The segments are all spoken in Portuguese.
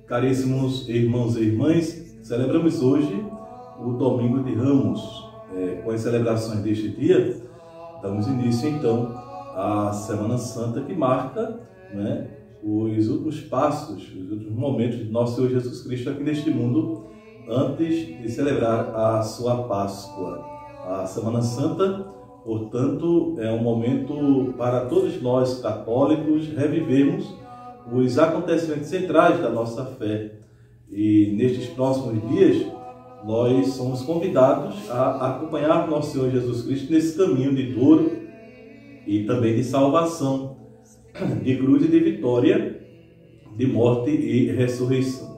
Caríssimos irmãos e irmãs, celebramos hoje o Domingo de Ramos. Com as celebrações deste dia, damos início então à Semana Santa, que marca, os últimos passos, os últimos momentos de nosso Senhor Jesus Cristo aqui neste mundo, antes de celebrar a sua Páscoa. A Semana Santa, portanto, é um momento para todos nós católicos revivermos os acontecimentos centrais da nossa fé. E nestes próximos dias, nós somos convidados a acompanhar nosso Senhor Jesus Cristo nesse caminho de dor e também de salvação, de cruz e de vitória, de morte e ressurreição.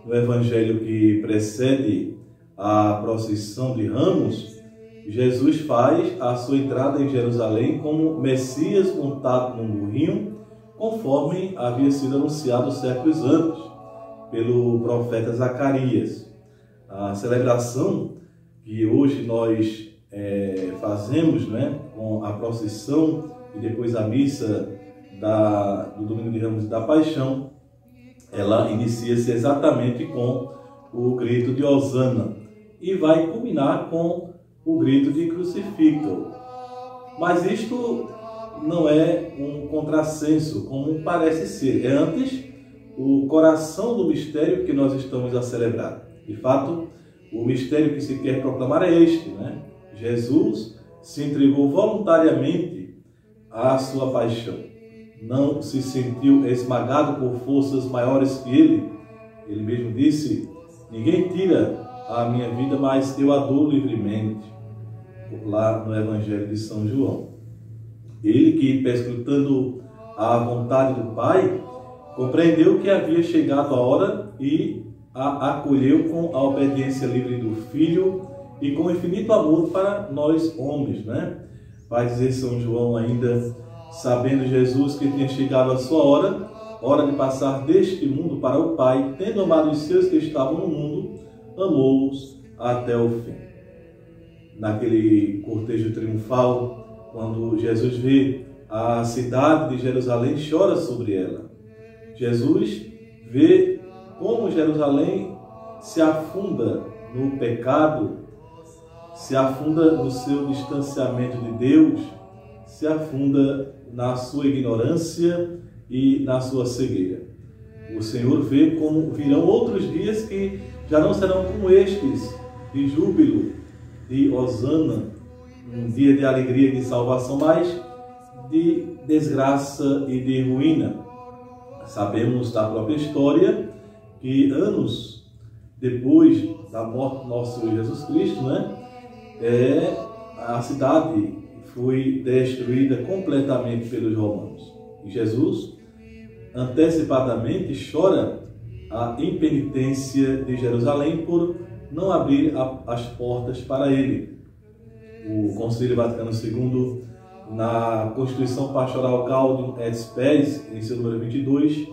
No Evangelho que precede a procissão de Ramos, Jesus faz a sua entrada em Jerusalém como Messias montado num burrinho, conforme havia sido anunciado séculos antes pelo profeta Zacarias. A celebração que hoje nós fazemos, com a procissão e depois a missa do Domingo de Ramos da Paixão, ela inicia-se exatamente com o grito de Hosana e vai culminar com o grito de Crucifica-o. Mas isto não é um contrassenso, como parece ser. É antes o coração do mistério que nós estamos a celebrar. De fato, o mistério que se quer proclamar é este, Jesus se entregou voluntariamente à sua paixão. Não se sentiu esmagado por forças maiores que ele. Ele mesmo disse: ninguém tira a minha vida, mas eu a dou livremente. Lá no Evangelho de São João. Ele que, perscrutando a vontade do Pai, compreendeu que havia chegado a hora e a acolheu com a obediência livre do Filho e com infinito amor para nós homens, Vai dizer São João ainda: sabendo Jesus que tinha chegado a sua hora de passar deste mundo para o Pai, tendo amado os seus que estavam no mundo, amou-os até o fim. Naquele cortejo triunfal, quando Jesus vê a cidade de Jerusalém, chora sobre ela. Jesus vê como Jerusalém se afunda no pecado, se afunda no seu distanciamento de Deus, se afunda na sua ignorância e na sua cegueira. O Senhor vê como virão outros dias que já não serão como estes, de júbilo, de Hosana, um dia de alegria e de salvação, mas de desgraça e de ruína. Sabemos da própria história que anos depois da morte do nosso Senhor Jesus Cristo, a cidade foi destruída completamente pelos romanos. E Jesus antecipadamente chora a impenitência de Jerusalém por não abrir as portas para ele. O Concílio Vaticano II, na Constituição Pastoral Gaudium et Spes, em seu número 22,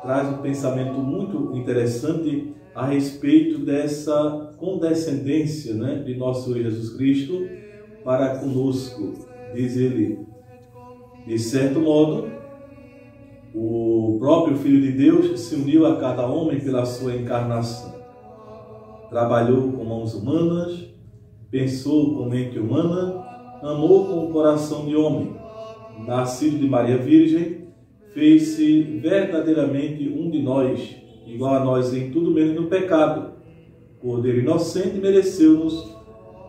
traz um pensamento muito interessante a respeito dessa condescendência de nosso Senhor Jesus Cristo para conosco. Diz ele: de certo modo, o próprio Filho de Deus se uniu a cada homem pela sua encarnação. Trabalhou com mãos humanas, pensou com mente humana, amou com o coração de homem. Nascido de Maria Virgem, fez-se verdadeiramente um de nós, igual a nós em tudo menos no pecado. Cordeiro inocente, mereceu-nos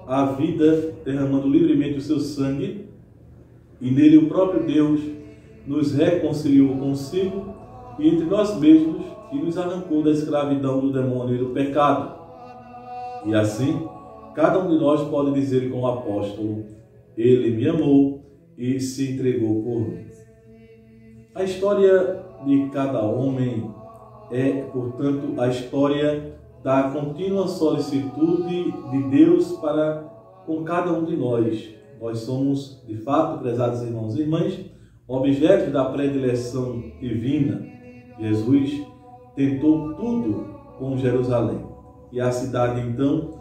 a vida, derramando livremente o seu sangue, e nele o próprio Deus nos reconciliou consigo e entre nós mesmos e nos arrancou da escravidão do demônio e do pecado. E assim, cada um de nós pode dizer com o apóstolo: ele me amou e se entregou por mim. A história de cada homem é, portanto, a história da contínua solicitude de Deus para com cada um de nós. Nós somos, de fato, prezados irmãos e irmãs, objeto da predileção divina, Jesus tentou tudo com Jerusalém. E a cidade, então,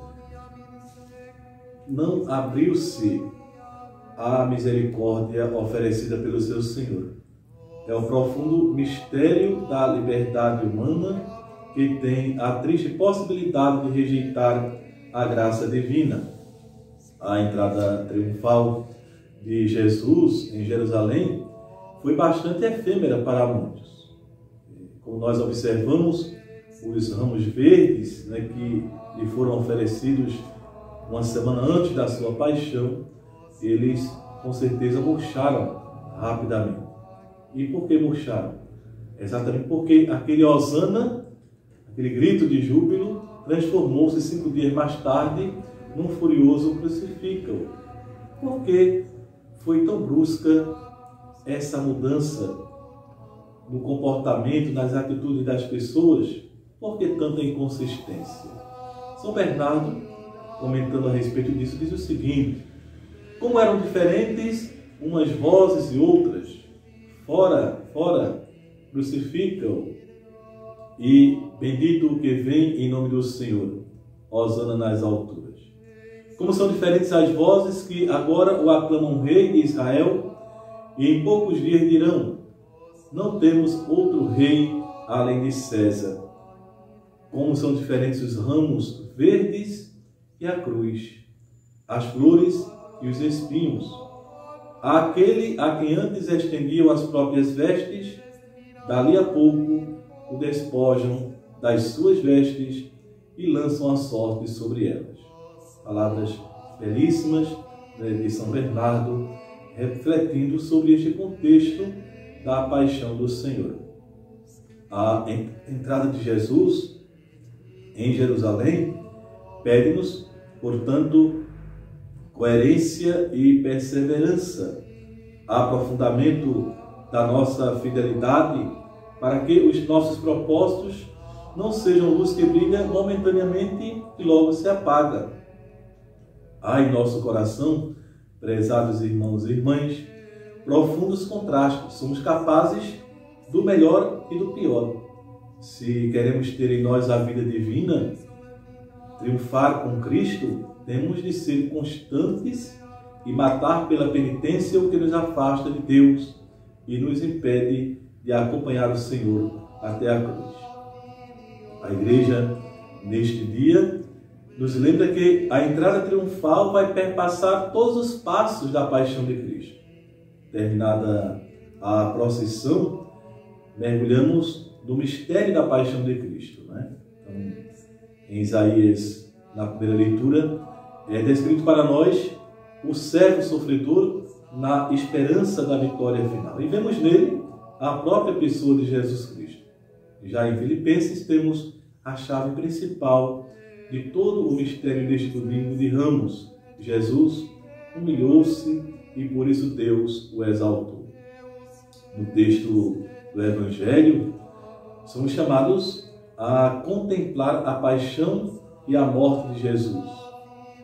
não abriu-se à misericórdia oferecida pelo seu Senhor. É o profundo mistério da liberdade humana que tem a triste possibilidade de rejeitar a graça divina. A entrada triunfal de Jesus em Jerusalém foi bastante efêmera para muitos. Como nós observamos, os ramos verdes, que lhe foram oferecidos uma semana antes da sua paixão, eles com certeza murcharam rapidamente. E por que murcharam? Exatamente porque aquele hosana, aquele grito de júbilo, transformou-se 5 dias mais tarde num furioso crucifica-o. Por que foi tão brusca essa mudança no comportamento, nas atitudes das pessoas? Por que tanta inconsistência? São Bernardo, comentando a respeito disso, diz o seguinte: como eram diferentes umas vozes e outras, fora, crucificam, e bendito o que vem em nome do Senhor, hosana nas alturas. Como são diferentes as vozes que agora o aclamam rei de Israel, e em poucos dias dirão: não temos outro rei além de César. Como são diferentes os ramos verdes e a cruz, as flores e os espinhos. Aquele a quem antes estendiam as próprias vestes, dali a pouco o despojam das suas vestes e lançam a sorte sobre elas. Palavras belíssimas de São Bernardo, refletindo sobre este contexto da paixão do Senhor. A entrada de Jesus em Jerusalém pede-nos, portanto, coerência e perseverança, aprofundamento da nossa fidelidade, para que os nossos propósitos não sejam luz que brilha momentaneamente e logo se apaga. Há em nosso coração, prezados irmãos e irmãs, profundos contrastes. Somos capazes do melhor e do pior. Se queremos ter em nós a vida divina, triunfar com Cristo, temos de ser constantes e matar pela penitência o que nos afasta de Deus e nos impede de acompanhar o Senhor até a cruz. A Igreja, neste dia, nos lembra que a entrada triunfal vai perpassar todos os passos da paixão de Cristo. Terminada a procissão, mergulhamos no mistério da paixão de Cristo. Então, em Isaías, na primeira leitura, é descrito para nós o servo sofredor na esperança da vitória final. E vemos nele a própria pessoa de Jesus Cristo. Já em Filipenses temos a chave principal de todo o mistério deste domingo de Ramos. Jesus humilhou-se e por isso Deus o exaltou. No texto do Evangelho, somos chamados a contemplar a paixão e a morte de Jesus.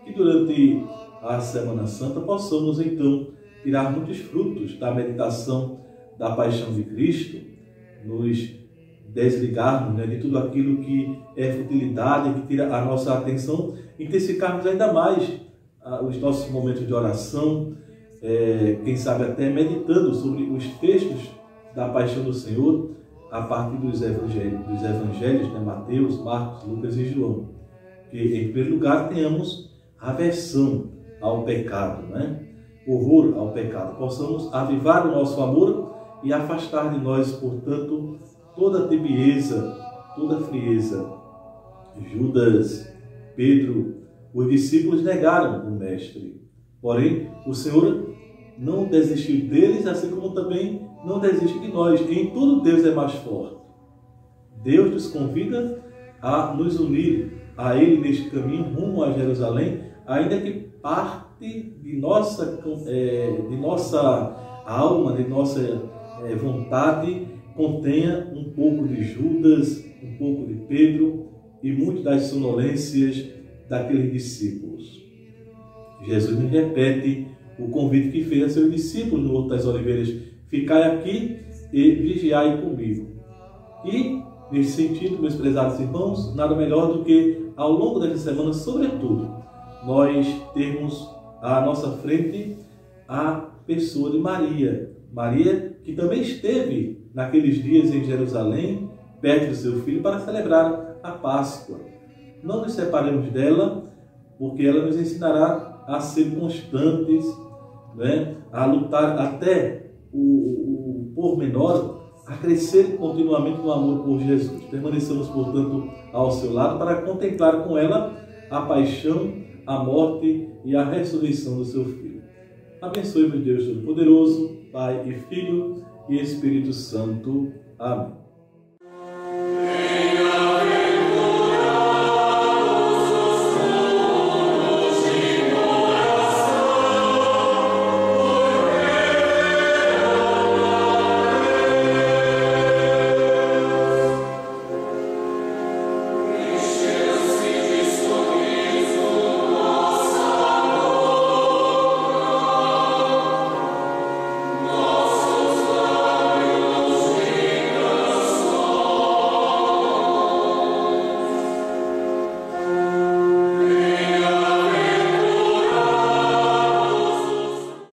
E durante a Semana Santa possamos então tirar muitos frutos da meditação da paixão de Cristo, nos desligarmos de tudo aquilo que é futilidade, que tira a nossa atenção, intensificarmos ainda mais os nossos momentos de oração, quem sabe até meditando sobre os textos da paixão do Senhor a partir dos evangelhos, Mateus, Marcos, Lucas e João. Que, em primeiro lugar, tenhamos aversão ao pecado, horror ao pecado. Possamos avivar o nosso amor e afastar de nós, portanto, toda tibieza, toda frieza. Judas, Pedro, os discípulos negaram o Mestre. Porém, o Senhor não desistiu deles, assim como também não desiste de nós. Em tudo Deus é mais forte. Deus nos convida a nos unir a Ele neste caminho rumo a Jerusalém, ainda que parte de nossa alma, de nossa vontade, contenha um pouco de Judas, um pouco de Pedro e muito das sonolências daqueles discípulos. Jesus nos repete o convite que fez a seus discípulos no Horto das Oliveiras: ficai aqui e vigiai comigo. E, nesse sentido, meus prezados irmãos, nada melhor do que, ao longo dessa semana, sobretudo, nós termos à nossa frente a pessoa de Maria. Maria, que também esteve naqueles dias em Jerusalém, perto do seu filho, para celebrar a Páscoa. Não nos separemos dela, porque ela nos ensinará a ser constantes, né? A lutar até o pormenor, a crescer continuamente no amor por Jesus. Permaneçamos, portanto, ao seu lado para contemplar com ela a paixão, a morte e a ressurreição do seu Filho. Abençoe-vos Deus Todo-Poderoso, Pai e Filho e Espírito Santo. Amém.